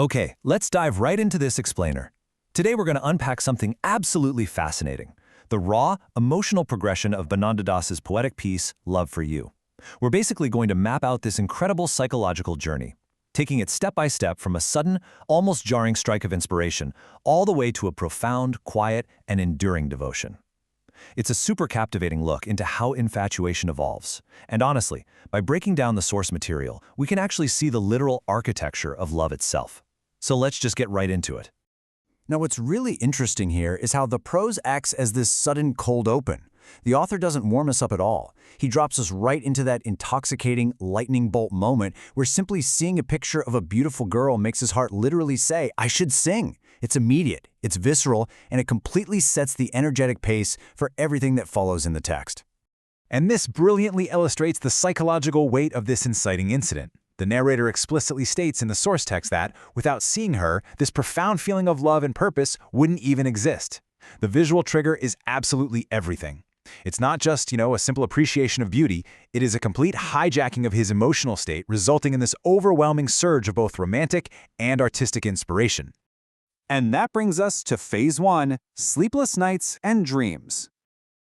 Okay, let's dive right into this explainer. Today we're going to unpack something absolutely fascinating, the raw, emotional progression of Bananda Das's poetic piece, Love for You. We're basically going to map out this incredible psychological journey, taking it step by step from a sudden, almost jarring strike of inspiration, all the way to a profound, quiet, and enduring devotion. It's a super captivating look into how infatuation evolves. And honestly, by breaking down the source material, we can actually see the literal architecture of love itself. So let's just get right into it. Now, what's really interesting here is how the prose acts as this sudden cold open. The author doesn't warm us up at all. He drops us right into that intoxicating lightning bolt moment where simply seeing a picture of a beautiful girl makes his heart literally say, I should sing. It's immediate, it's visceral, and it completely sets the energetic pace for everything that follows in the text. And this brilliantly illustrates the psychological weight of this inciting incident. The narrator explicitly states in the source text that, without seeing her, this profound feeling of love and purpose wouldn't even exist. The visual trigger is absolutely everything. It's not just, a simple appreciation of beauty, it is a complete hijacking of his emotional state, resulting in this overwhelming surge of both romantic and artistic inspiration. And that brings us to Phase 1, Sleepless Nights and Dreams.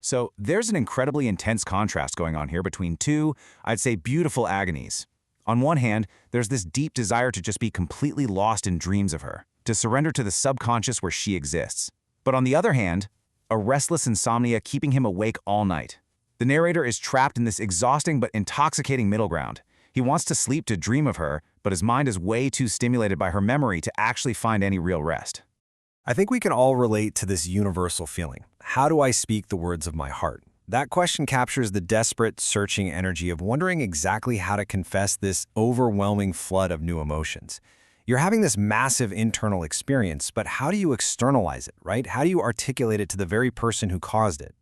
So there's an incredibly intense contrast going on here between two, I'd say, beautiful agonies. On one hand, there's this deep desire to just be completely lost in dreams of her, to surrender to the subconscious where she exists. But on the other hand, a restless insomnia keeping him awake all night. The narrator is trapped in this exhausting but intoxicating middle ground. He wants to sleep to dream of her, but his mind is way too stimulated by her memory to actually find any real rest. I think we can all relate to this universal feeling. How do I speak the words of my heart? That question captures the desperate, searching energy of wondering exactly how to confess this overwhelming flood of new emotions. You're having this massive internal experience, but how do you externalize it, right? How do you articulate it to the very person who caused it?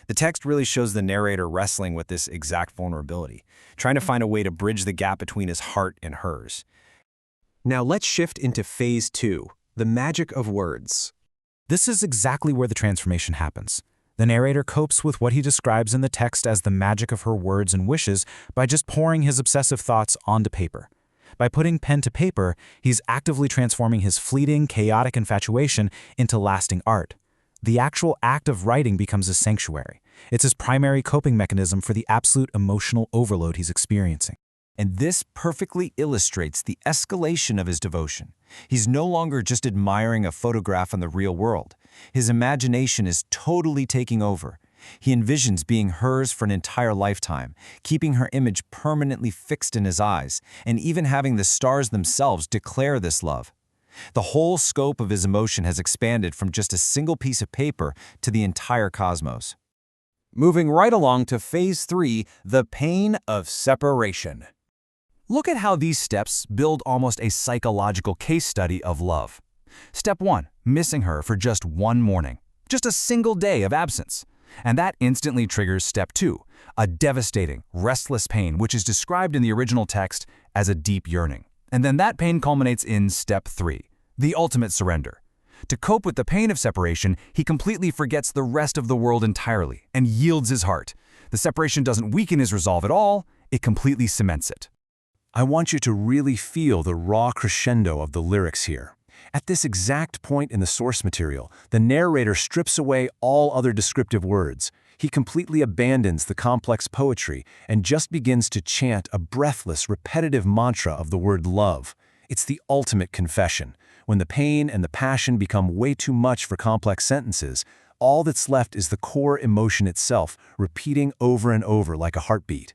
The text really shows the narrator wrestling with this exact vulnerability, trying to find a way to bridge the gap between his heart and hers. Now let's shift into Phase 2, the magic of words. This is exactly where the transformation happens. The narrator copes with what he describes in the text as the magic of her words and wishes by just pouring his obsessive thoughts onto paper. By putting pen to paper, he's actively transforming his fleeting, chaotic infatuation into lasting art. The actual act of writing becomes a sanctuary. It's his primary coping mechanism for the absolute emotional overload he's experiencing. And this perfectly illustrates the escalation of his devotion. He's no longer just admiring a photograph in the real world. His imagination is totally taking over. He envisions being hers for an entire lifetime, keeping her image permanently fixed in his eyes, and even having the stars themselves declare this love. The whole scope of his emotion has expanded from just a single piece of paper to the entire cosmos. Moving right along to Phase 3, the pain of separation. Look at how these steps build almost a psychological case study of love. Step 1, missing her for just one morning, just a single day of absence. And that instantly triggers Step 2, a devastating, restless pain which is described in the original text as a deep yearning. And then that pain culminates in Step 3, the ultimate surrender. To cope with the pain of separation, he completely forgets the rest of the world entirely and yields his heart. The separation doesn't weaken his resolve at all, it completely cements it. I want you to really feel the raw crescendo of the lyrics here. At this exact point in the source material, the narrator strips away all other descriptive words. He completely abandons the complex poetry and just begins to chant a breathless, repetitive mantra of the word love. It's the ultimate confession. When the pain and the passion become way too much for complex sentences, all that's left is the core emotion itself, repeating over and over like a heartbeat.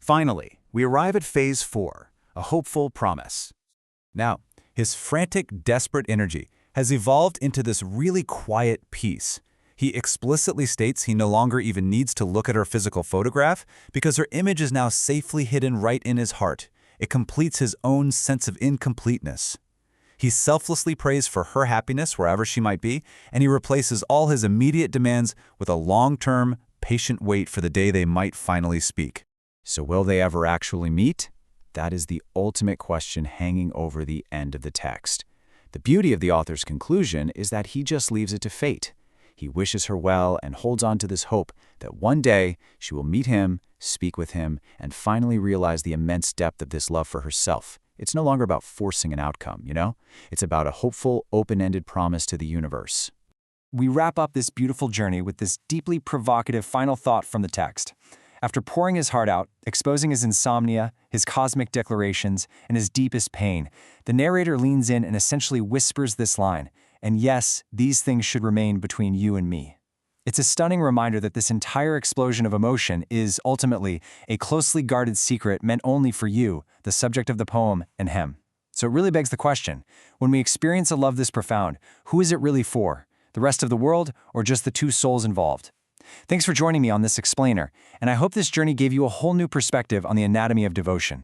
Finally, we arrive at Phase 4, a hopeful promise. Now, his frantic, desperate energy has evolved into this really quiet peace. He explicitly states he no longer even needs to look at her physical photograph because her image is now safely hidden right in his heart. It completes his own sense of incompleteness. He selflessly prays for her happiness wherever she might be, and he replaces all his immediate demands with a long-term, patient wait for the day they might finally speak. So will they ever actually meet? That is the ultimate question hanging over the end of the text. The beauty of the author's conclusion is that he just leaves it to fate. He wishes her well and holds on to this hope that one day she will meet him, speak with him, and finally realize the immense depth of this love for herself, It's no longer about forcing an outcome, you know? It's about a hopeful, open-ended promise to the universe. We wrap up this beautiful journey with this deeply provocative final thought from the text. After pouring his heart out, exposing his insomnia, his cosmic declarations, and his deepest pain, the narrator leans in and essentially whispers this line, "And yes, these things should remain between you and me." It's a stunning reminder that this entire explosion of emotion is, ultimately, a closely guarded secret meant only for you, the subject of the poem, and him. So it really begs the question, when we experience a love this profound, who is it really for? The rest of the world, or just the two souls involved? Thanks for joining me on this explainer, and I hope this journey gave you a whole new perspective on the anatomy of devotion.